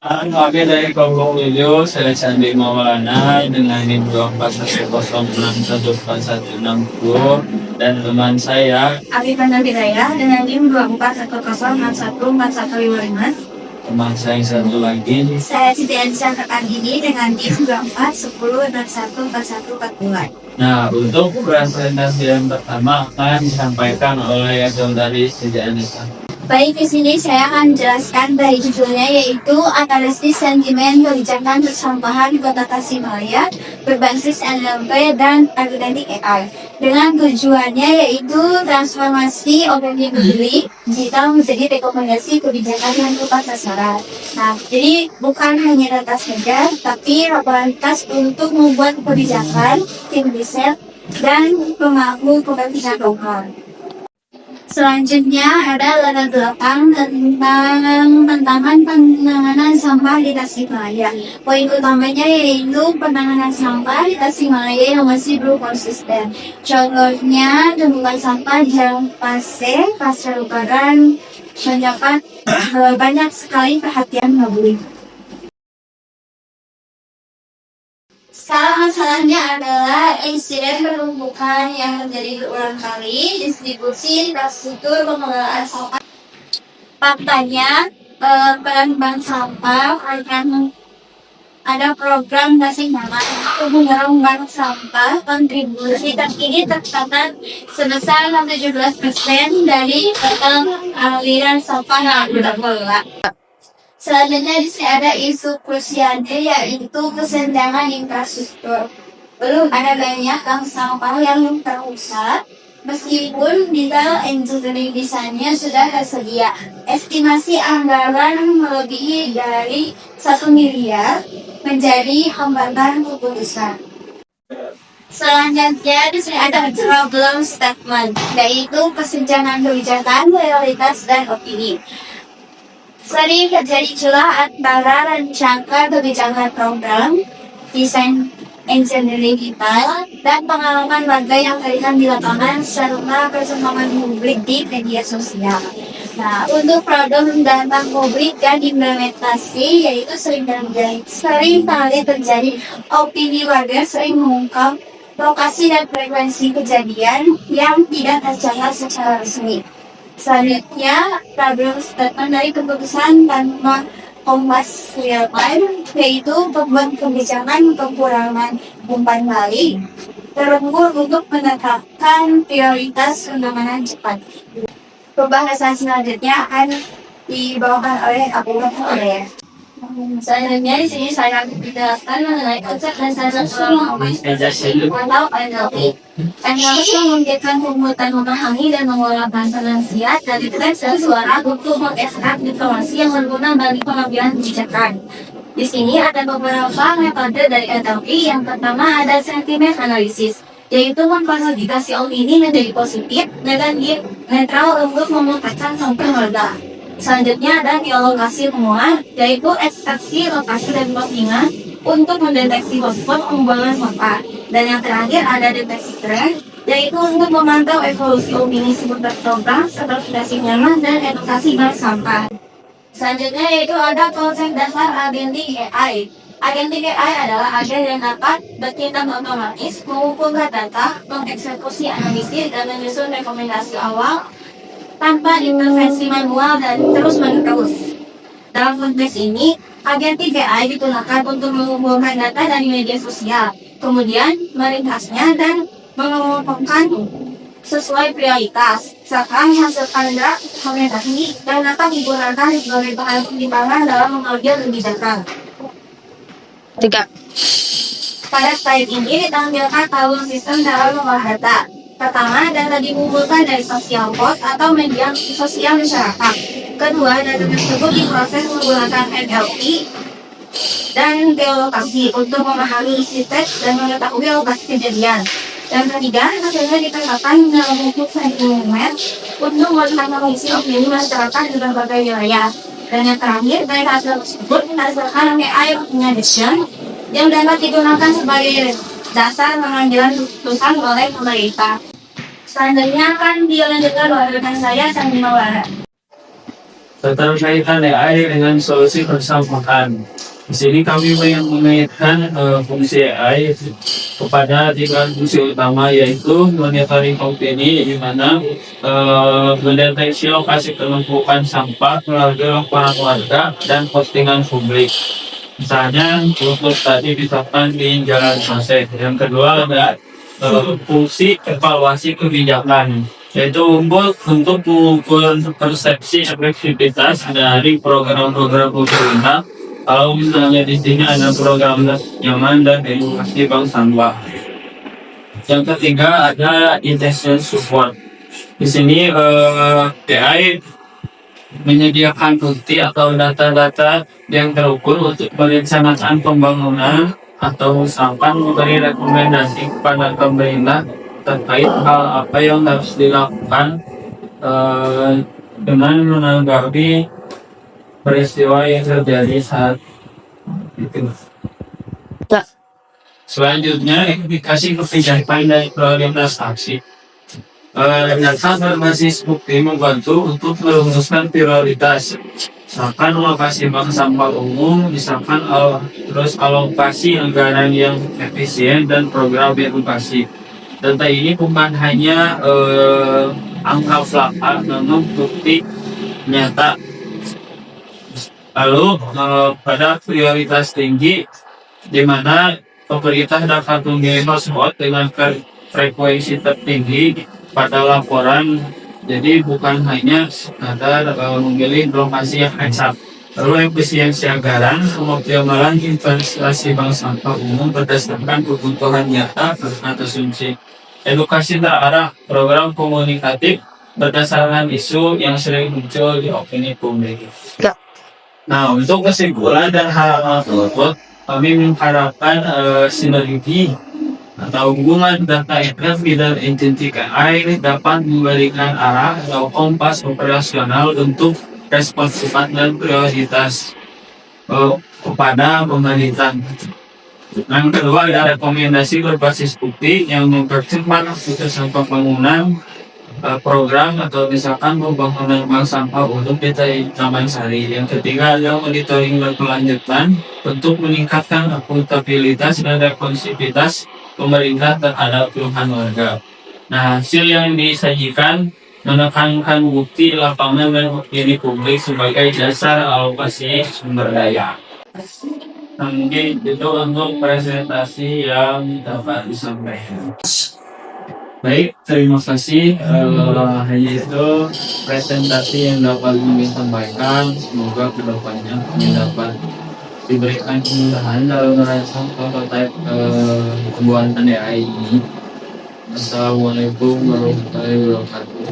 Ang kami dari Kongkong Lilyo, saya Candi Maulana dengan NIM 24106160 dan teman saya Abi Pandabiraya dengan NIM 2410614155. teman saya yang satu lagi. Saya Siti Anissa Kertandini dengan NIM 2410614142. Nah, untuk presentasi yang pertama akan disampaikan oleh yang dari Siti Anissa. Baik, di sini saya akan menjelaskan dari judulnya, yaitu Analisis Sentimen Kebijakan Persampahan Kota Tasikmalaya berbasis NLP dan Algoritmik AI. Dengan tujuannya yaitu transformasi opini publik digital menjadi rekomendasi kebijakan yang tepat sasaran. Nah, jadi bukan hanya data saja, tapi kapasitas untuk membuat kebijakan, tim riset, dan pemangku kepentingan lokal. Selanjutnya ada latar belakang tentang tantangan penanganan sampah di Tasikmalaya. Poin utamanya yaitu penanganan sampah di Tasikmalaya yang masih belum konsisten. Contohnya, tumpukan sampah yang pasca lebaran mendapat banyak sekali perhatian publik. Sekarang masalahnya adalah insiden penumpukan yang terjadi berulang kali, distribusi infrastruktur pengelolaan sampah. Faktanya, penambangan sampah akan ada program kasih nama untuk mendorong bank sampah. Kontribusi terkini tercatat sebesar 17% dari total aliran sampah yang dikelola. Selanjutnya di sini ada isu krusialnya, yaitu kesenjangan infrastruktur. Belum ada banyak bank sampah yang terusak, meskipun detail engineering desainnya sudah tersedia. Estimasi anggaran melebihi dari 1 miliar menjadi hambatan keputusan. Selanjutnya di sini ada problem statement, yaitu kesenjangan kebijakan, loyalitas, dan opini. Sering terjadi celah antara rencana kebijakan program, desain engineering detail, dan pengalaman warga yang terlihat di lapangan serta persamaan publik di media sosial. Nah, untuk problem data publik dan implementasi yaitu sering kali terjadi opini warga sering mengungkap lokasi dan frekuensi kejadian yang tidak tercatat secara resmi. Selanjutnya, problem statement dari keputusan tanpa kompas real time, yaitu pembuat kebijakan kekurangan umpan balik, terungkul untuk menetapkan prioritas penanganan cepat. Pembahasan selanjutnya akan dibawakan oleh Abu Bakar. Selanjutnya di sini saya akan menjelaskan mengenai konsep dasar atau NLP. NLP memungkinkan komputer memahami dan mengolah bahasa lansia dari teks dan suara untuk mengekstrak informasi yang berguna bagi pengambilan kebijakan. Di sini ada beberapa metode dari NLP. Yang pertama ada sentiment analysis, yaitu mengklasifikasi opini menjadi positif, negatif, netral untuk memetakan sampai harga. Selanjutnya ada geolokasi temuan, yaitu ekstraksi lokasi dan kepentingan untuk mendeteksi hotspot pembuangan sampah. Dan yang terakhir ada deteksi tren, yaitu untuk memantau evolusi opini seputar program, sertifikasi nyaman, dan edukasi bank sampah. Selanjutnya yaitu ada konsep dasar agentic AI. Agentic AI adalah agen yang dapat bertindak otomatis, mengumpulkan data, mengeksekusi analisis, dan menyusun rekomendasi awal tanpa intervensi manual dan terus-menerus. Dalam konteks ini, agentic AI digunakan untuk mengumpulkan data dari media sosial, kemudian meringkasnya dan mengelompokkan sesuai prioritas, serta menghasilkan rekomendasi dan dapat digunakan sebagai bahan pertimbangan dalam mengambil kebijakan. 3. Pada slide ini ditampilkan tabel sistem dalam mengolah data. Pertama, data dikumpulkan dari sosial post atau media sosial masyarakat. Kedua, data tersebut diproses menggunakan NLP dan geolokasi untuk memahami isi teks dan mengetahui lokasi kejadian. Dan ketiga, hasilnya ditempatkan dalam bentuk sentimen untuk melihat kondisi opini masyarakat di berbagai wilayah. Dan yang terakhir, dari hasil tersebut menghasilkan AI recommendation yang dapat digunakan sebagai dasar pengambilan keputusan oleh pemerintah. Selanjutnya akan dilanjutkan oleh rekan saya, Sandi Maulana. Keterkaitan AI dengan solusi persamaan. Di sini kami ingin mengaitkan fungsi AI kepada tiga fungsi utama, yaitu monitoring opini, di mana mendeteksi lokasi penumpukan sampah melalui laporan warga dan postingan publik. Misalnya untuk tadi misalkan di Jalan Maseh. Yang kedua ada fungsi evaluasi kebijakan, yaitu untuk mengukur persepsi efektivitas dari program-program pemerintah. Kalau misalnya di sini ada program nyaman dan edukasi bank sampah. Yang ketiga ada intention support. Di sini AI menyediakan bukti atau data-data yang terukur untuk perencanaan pembangunan atau misalkan memberi rekomendasi kepada pemerintah terkait hal apa yang harus dilakukan dengan menanggapi peristiwa yang terjadi saat itu. Selanjutnya, indikasi kebijakan dari prioritas aksi. Data berbasis bukti membantu untuk merumuskan prioritas. Misalkan lokasi bank sampah umum, misalkan terus alokasi anggaran yang efisien dan program edukasi. Data ini bukan hanya angka belaka, namun bukti nyata. Lalu pada prioritas tinggi, di mana pemerintah dapat memilih hotspot dengan frekuensi tertinggi pada laporan. Jadi bukan hanya sekadar memilih lokasi yang eksak. Lalu efisiensi anggaran, pengoptimalan investasi bank sampah umum berdasarkan kebutuhan nyata dan asumsi. Edukasi terarah, program komunikatif berdasarkan isu yang sering muncul di opini publik. Nah, untuk kesimpulan dan harapan tersebut, kami mengharapkan sinergi atau hubungan data internet dan agentic AI dapat memberikan arah atau kompas operasional untuk respons cepat dan prioritas kepada pemerintah. Yang kedua ada rekomendasi berbasis bukti yang mempercepat keputusan pembangunan program atau misalkan pembangunan bank sampah untuk desa Taman Sari. Yang ketiga adalah monitoring berkelanjutan untuk meningkatkan akuntabilitas dan responsivitas pemerintah terhadap keluhan warga. Nah, hasil yang disajikan menekankan bukti lapangan dan opini publik sebagai dasar alokasi sumber daya. Nah, mungkin itu untuk presentasi yang dapat disampaikan. Baik, terima kasih. Hanya itu presentasi yang dapat kami sampaikan. Semoga kedepannya kami dapat diberikan kemudahan dalam merancang prototipe pembuatan AI ini. Assalamualaikum warahmatullahi wabarakatuh.